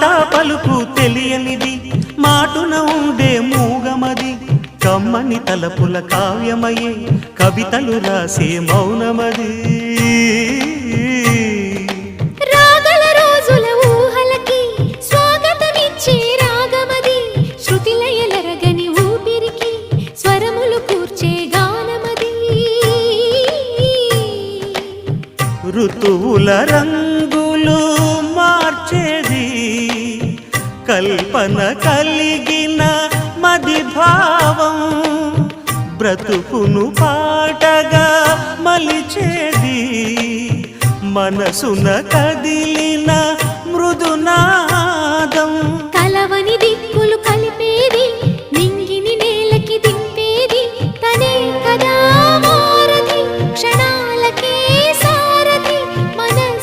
మాట పలుకు తెలియనిది మాటున ఉండే మూగమది కమ్మని తలపుల కావ్యమయే కవితలు రాసే మౌనమది రాగల రోజుల ఊహలకి స్వాగతమిచ్చే రాగమది శృతిలయలరగని ఊపిరికి స్వరములు కూర్చే గానమది ఋతువుల రంగులు మార్చేది కల్పన కలిగిన మది భావం బ్రతుకును పాటగా మలిచేది మనసున కదిలిన మృదునాదం కలవనిది